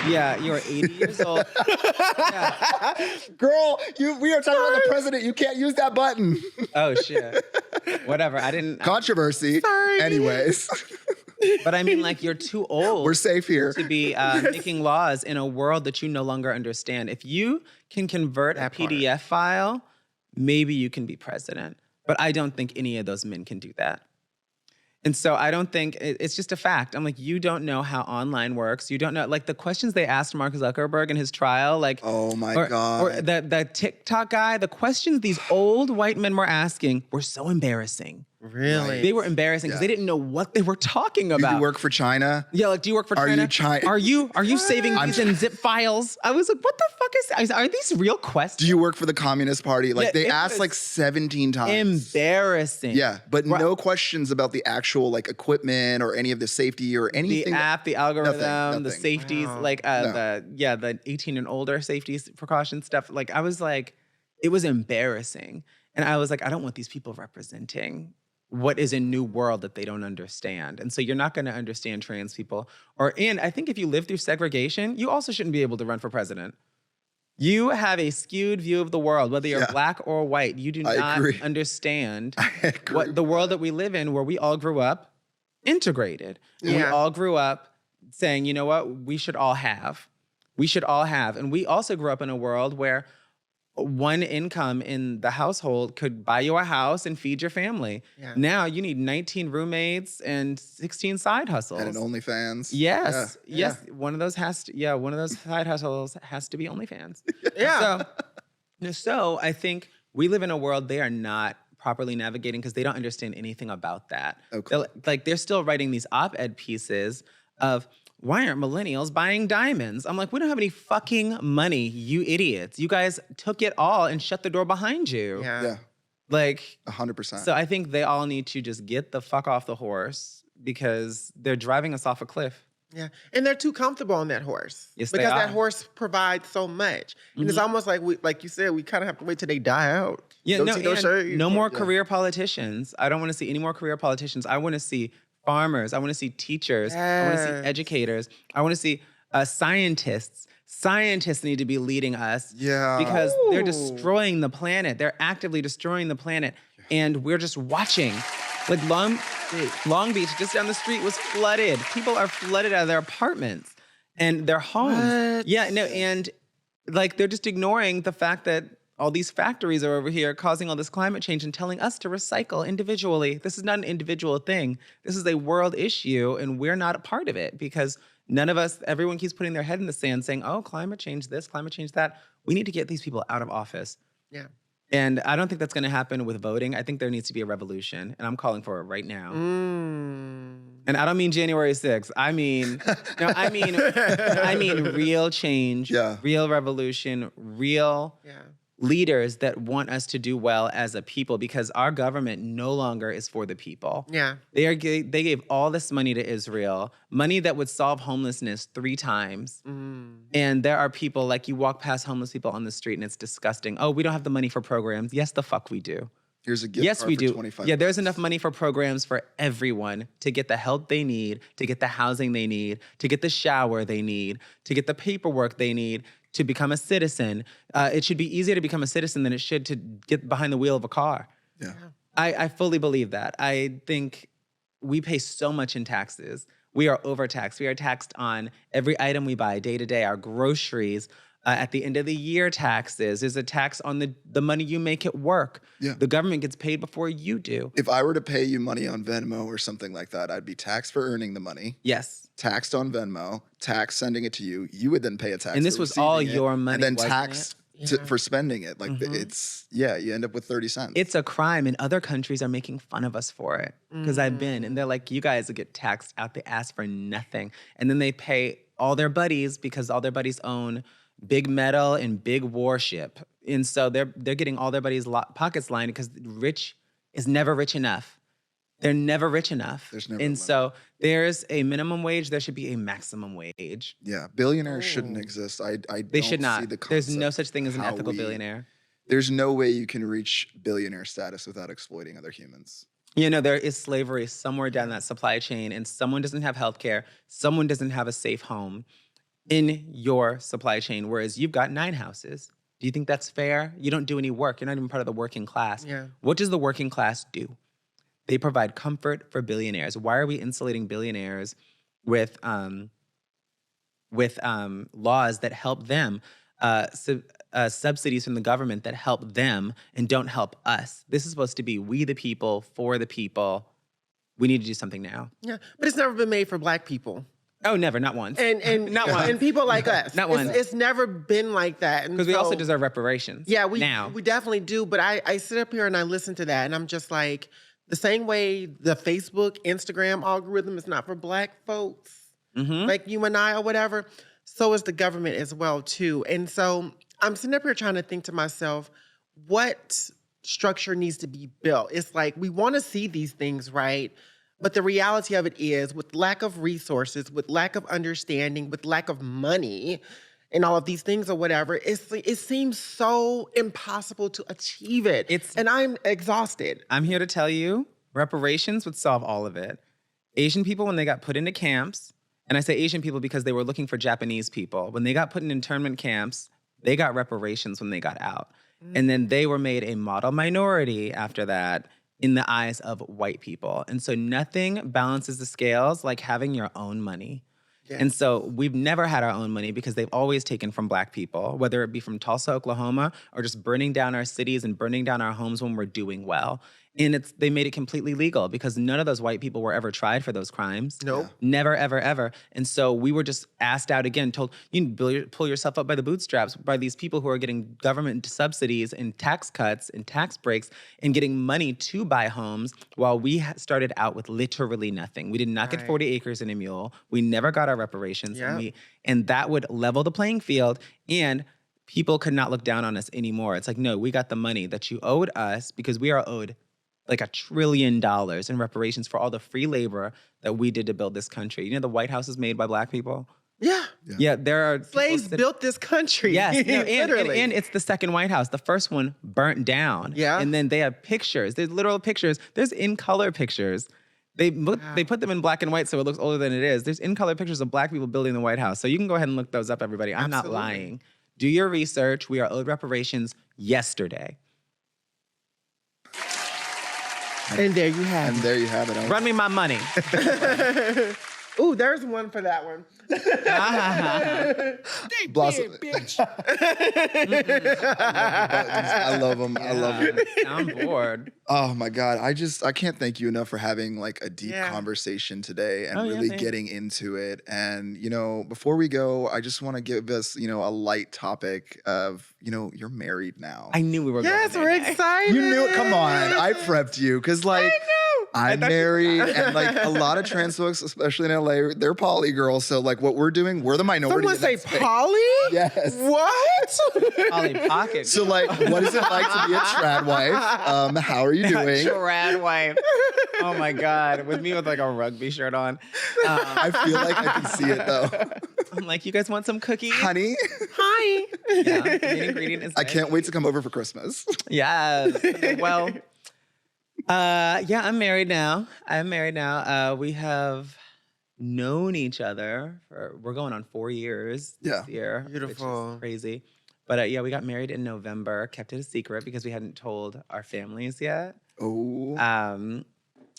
Yeah, you're 80 years old. Girl, we are talking about the president. You can't use that button. Oh, shit. Whatever. I didn't. Controversy. Sorry. Anyways. But I mean, like, you're too old. We're safe here. To be making laws in a world that you no longer understand. If you can convert a PDF file, maybe you can be president. But I don't think any of those men can do that. And so I don't think it's just a fact. I'm like, you don't know how online works. You don't know, like the questions they asked Mark Zuckerberg in his trial, like, Oh my or God. the TikTok guy, the questions these old white men were asking were so embarrassing. Really? They were embarrassing because they didn't know what they were talking Do about. you work for China? Yeah, like, do you work for Are China? you China? Are you saving these in zip files? I was like, what the fuck is? Are these real questions? Do you work for the Communist Party? Like Yeah, they it asked was like 17 times. Embarrassing. Yeah, but Right. no questions about the actual like equipment or any of the safety or anything. The app, the algorithm, Nothing. the safeties, Wow. like the 18 and older safety precaution stuff. Like I was like, it was embarrassing. And I was like, I don't want these people representing what is a new world that they don't understand. And so you're not going to understand trans people. And I think if you live through segregation, you also shouldn't be able to run for president. You have a skewed view of the world, whether you're black or white. You do not agree. understand I agree. what the world that we live in, where we all grew up integrated. And we Yeah. all grew up saying, you know what, we should all have. We should all have. And we also grew up in a world where one income in the household could buy you a house and feed your family. Yeah. Now you need 19 roommates and 16 side hustles. And an OnlyFans. Yes. Yeah. Yes. One of those one of those side hustles has to be OnlyFans. Yeah. So I think we live in a world they are not properly navigating because they don't understand anything about that. Okay. They're still writing these op-ed pieces of, why aren't millennials buying diamonds? I'm like, we don't have any fucking money, you idiots. You guys took it all and shut the door behind you. Yeah. Like, 100%. so I think they all need to just get the fuck off the horse because they're driving us off a cliff. Yeah, and they're too comfortable on that horse. Yes, they because are. that horse provides so much, and it's almost like like you said, we kind of have to wait till they die out. Yeah, Don't see no shade. no more career politicians. I don't want to see any more career politicians. I want to see farmers. I want to see teachers. I want to see Yes. educators. I want to see scientists. Scientists need to be leading us. Yeah. Because they're Ooh. destroying the planet. They're actively destroying the planet. And we're just watching. Like Long Beach, just down the street, was flooded. People are flooded out of their apartments and their homes. What? Yeah, no, and like they're just ignoring the fact that all these factories are over here causing all this climate change and telling us to recycle individually. This is not an individual thing. This is a world issue, and we're not a part of it because none of us, everyone keeps putting their head in the sand saying, oh, climate change this, climate change that. We need to get these people out of office. Yeah. And I don't think that's going to happen with voting. I think there needs to be a revolution, and I'm calling for it right now. And I don't mean January 6th. I mean real change, real revolution, real leaders that want us to do well as a people, because our government no longer is for the people. Yeah. They gave all this money to Israel, money that would solve homelessness 3 times. And there are people, like, you walk past homeless people on the street and it's disgusting. Oh, we don't have the money for programs. Yes, the fuck we do. Here's a gift Yes, card we for do. 25 Yeah, there's bucks. enough money for programs for everyone to get the help they need, to get the housing they need, to get the shower they need, to get the paperwork they need, to become a citizen. It should be easier to become a citizen than it should to get behind the wheel of a car. Yeah. I fully believe that. I think we pay so much in taxes. We are overtaxed. We are taxed on every item we buy day to day, our groceries, at the end of the year taxes. There's a tax on the money you make at work. Yeah. The government gets paid before you do. If I were to pay you money on Venmo or something like that, I'd be taxed for earning the money, Yes. taxed on Venmo, taxed sending it to you. You would then pay a tax. And this for was all receiving it, your money, and then wasn't taxed for spending it. Like you end up with 30 cents. It's a crime, and other countries are making fun of us for it. Because I've been, and they're like, you guys will get taxed out the ass for nothing. And then they pay all their buddies because all their buddies own big metal and big warship. And so they're getting all their buddies' pockets lined because rich is never rich enough. They're never rich enough. There's never a and limit. so there's a minimum wage. There should be a maximum wage. Yeah, billionaires shouldn't exist. I They don't should not. See the There's no concept such thing as an how ethical billionaire. There's no way you can reach billionaire status without exploiting other humans. You know, there is slavery somewhere down that supply chain, and someone doesn't have healthcare, someone doesn't have a safe home in your supply chain, whereas you've got 9 houses. Do you think that's fair? You don't do any work. You're not even part of the working class. Yeah. What does the working class do? They provide comfort for billionaires. Why are we insulating billionaires with laws that help them, subsidies from the government that help them and don't help us? This is supposed to be we the people, for the people. we need to do something now. Yeah, but it's never been made for Black people. Oh, never, not once. And Not once. And people like us. Not once. It's never been like that. Because we also deserve reparations. Yeah, we definitely do. But I sit up here and I listen to that and I'm just like, the same way the Facebook, Instagram algorithm is not for Black folks, like you and I or whatever, so is the government as well too. And so I'm sitting up here trying to think to myself, what structure needs to be built? It's like, we want to see these things, right? But the reality of it is, with lack of resources, with lack of understanding, with lack of money, and all of these things or whatever, it seems so impossible to achieve it. And I'm exhausted. I'm here to tell you, reparations would solve all of it. Asian people, when they got put into camps, and I say Asian people because they were looking for Japanese people, when they got put in internment camps, they got reparations when they got out. And then they were made a model minority after that in the eyes of white people. And so nothing balances the scales like having your own money. Yeah. And so we've never had our own money because they've always taken from Black people, whether it be from Tulsa, Oklahoma, or just burning down our cities and burning down our homes when we're doing well. And they made it completely legal because none of those white people were ever tried for those crimes. Nope. Never, ever, ever. And so we were just asked out again, told, you can pull yourself up by the bootstraps by these people who are getting government subsidies and tax cuts and tax breaks and getting money to buy homes while we started out with literally nothing. We did not get 40 acres and a mule. We never got our reparations. Yep. And that would level the playing field, and people could not look down on us anymore. It's like, no, we got the money that you owed us because we are owed like $1 trillion in reparations for all the free labor that we did to build this country. You know, the White House is made by Black people. Yeah, there are slaves built this country. Yes, no, literally. and it's the second White House. The first one burnt down. Yeah, and then they have pictures. There's literal pictures. There's in color pictures. They put them in black and white so it looks older than it is. There's in color pictures of Black people building the White House. So you can go ahead and look those up, everybody. I'm not lying. Do your research. We are owed reparations yesterday. And there you have it. And there you have it. Run me my money. Ooh, there's one for that one. Blossom. Bitch. I love them. I love them. I'm bored. Oh my God. I can't thank you enough for having like a deep conversation today and really getting into it. And, you know, before we go, I just want to give us, you know, a light topic of, you know, you're married now. I knew we were going Yes, we're excited. You knew it. Come on. I prepped you because like I'm married and like a lot of trans folks, especially in LA, they're poly girls. So like what we're doing, we're the minority. Someone say poly? Yes. What? Polly Pocket. So like, what is it like to be a trad wife? How are you doing? Trad wife. Oh my God. With me with like a rugby shirt on. I feel like I can see it though. I'm like, you guys want some cookies? Honey. Hi. Yeah, the main ingredient is I can't wait to come over for Christmas. Yes. Well, yeah, I'm married now. We have known each other we're going on 4 years this year. Beautiful. Which is crazy. But yeah, we got married in November, kept it a secret because we hadn't told our families yet. Oh.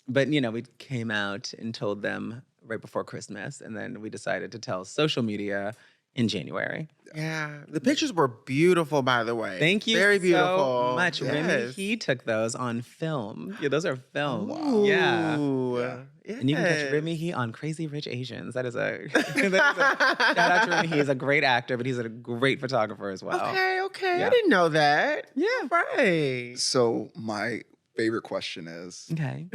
But you know, we came out and told them right before Christmas, and then we decided to tell social media in January. Yeah. The pictures were beautiful, by the way. Thank you Very beautiful. so much. Yes. Remy, he took those on film. Yeah, those are film. Ooh. Yeah. Yes. And you can catch Remy He on Crazy Rich Asians. That is a shout out to Remy. He is a great actor, but he's a great photographer as well. Okay. Yeah. I didn't know that. Yeah. Right. So my favorite question is, Okay.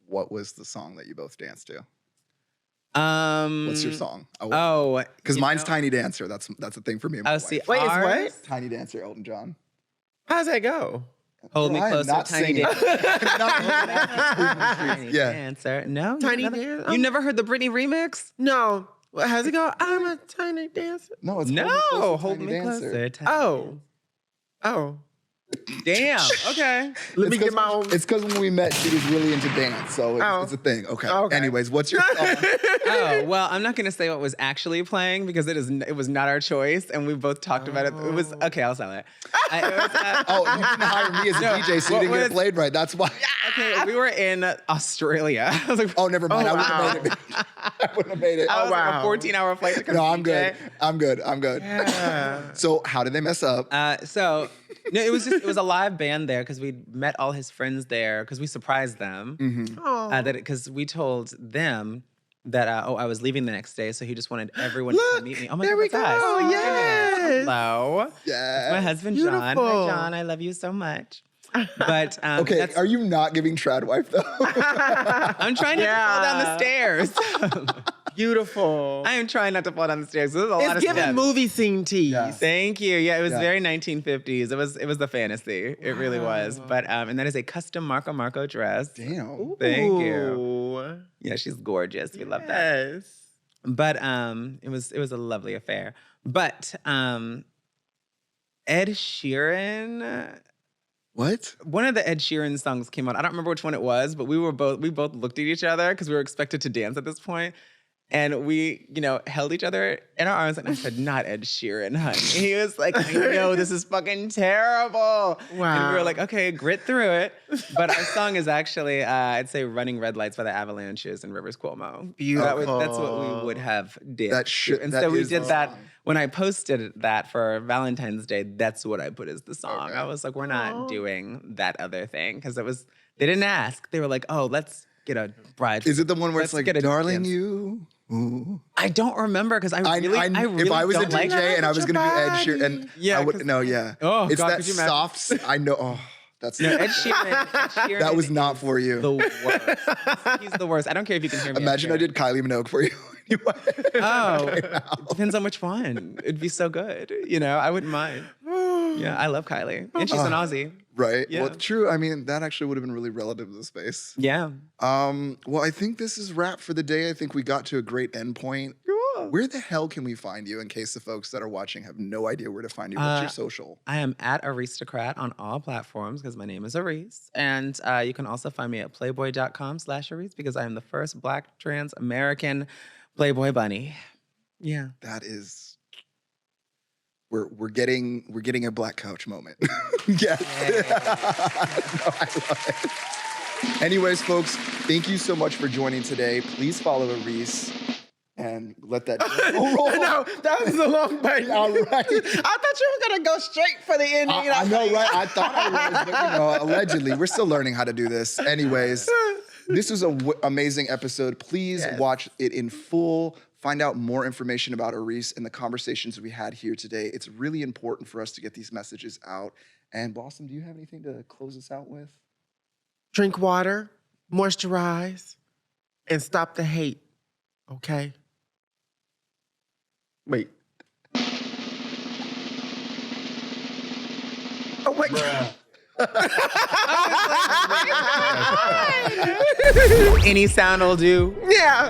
what was the song that you both danced to? What's What's your song? Because mine's Tiny Dancer. That's a thing for me. And my Oh, wife. see, Wait, it's ours- what? Tiny Dancer, Elton John. How's that go? Hold me I am closer, not Tiny singing. Dancer. Tiny Yeah. Dancer. No, Tiny you never- Dancer? You never heard the Britney remix? No. Well, how's it go? I'm a tiny dancer. No, it's No, Hold Me Closer, Tiny Dancer. Oh. Oh. Damn. Okay. Let me get my own. It's because when we met, she was really into dance, so it's a thing. Okay. Anyways, what's your song? Oh, well, I'm not going to say what was actually playing because it was not our choice, and we both talked about it. It was, okay, I'll tell it. You didn't hire me as a DJ, so you didn't get it played right. That's why. Okay, we were in Australia. I was like, oh, never mind. I wouldn't have made it. I was like a 14-hour flight to come No, I'm DJ. good. I'm good. Yeah. So how did they mess up? So No, it was a live band there because we met all his friends there because we surprised them. Oh. Because we told them that I was leaving the next day, so he just wanted everyone to come meet me. Oh my there God, we that's us. go. Yes. Hello. Yes. My husband John. Hi Beautiful. John, I love you so much. But Okay, are you not giving trad wife though? I'm trying not to fall down the stairs. Beautiful. I am trying not to fall down the stairs. There's a lot It's of giving steps. movie scene tease. Yeah. Thank you. Yeah, it was Yeah. very 1950s. It was the fantasy. It really was. But and that is a custom Marco dress. Damn. Thank you. Ooh. Yeah, she's gorgeous. We love that. Yes. But it was a lovely affair. But Ed Sheeran, What? one of the Ed Sheeran songs came on. I don't remember which one it was, but we both looked at each other because we were expected to dance at this point. And we, held each other in our arms, and I said, "Not Ed Sheeran, honey." And he was like, "I know, this is fucking terrible." Wow. And we were like, "Okay, grit through it." But our song is actually, I'd say, "Running Red Lights" by the Avalanches and Rivers Cuomo. Beautiful. That's what we would have danced to. And that so we is did the that. song. When I posted that for Valentine's Day, that's what I put as the song. Okay. I was like, we're not doing that other thing. Because they didn't ask. They were like, oh, let's get a bride. Is it the one where it's Let's like, get a darling, dance. you? Ooh. I don't remember because I really if I was a don't like DJ it. and I was gonna be Ed Sheeran, and Yeah, I would 'cause- no, yeah. Oh, it's God, that could you imagine? soft. I know. Oh, that's No, Ed Sheeran that was not for you. the worst. He's the worst. I don't care if you can hear me. Imagine I did Kylie Minogue for you. Anyway. Oh, it depends on which one. It'd be so good. I wouldn't mind. Yeah, I love Kylie. And she's an Aussie. Right. Yeah. Well, true. I mean, that actually would have been really relative to the space. Yeah. Well, I think this is wrap for the day. I think we got to a great endpoint. Cool. Where the hell can we find you in case the folks that are watching have no idea where to find you? What's your social? I am at Aristocrat on all platforms because my name is Areece. And you can also find me at playboy.com/Areece because I am the first Black trans American Playboy bunny. Yeah. That is we're getting a black couch moment. Yes. No, I love it. Anyways, folks, thank you so much for joining today. Please follow Areece and let that roll. No, that was a long bite. All right. I thought you were gonna go straight for the ending. I know, right? I thought I was, but allegedly, we're still learning how to do this. Anyways, this was an amazing episode. Please watch it in full. Find out more information about Areece and the conversations we had here today. It's really important for us to get these messages out. And Blossom, do you have anything to close us out with? Drink water, moisturize, and stop the hate. Okay? Wait. Oh, wait. Any sound will do. Yeah.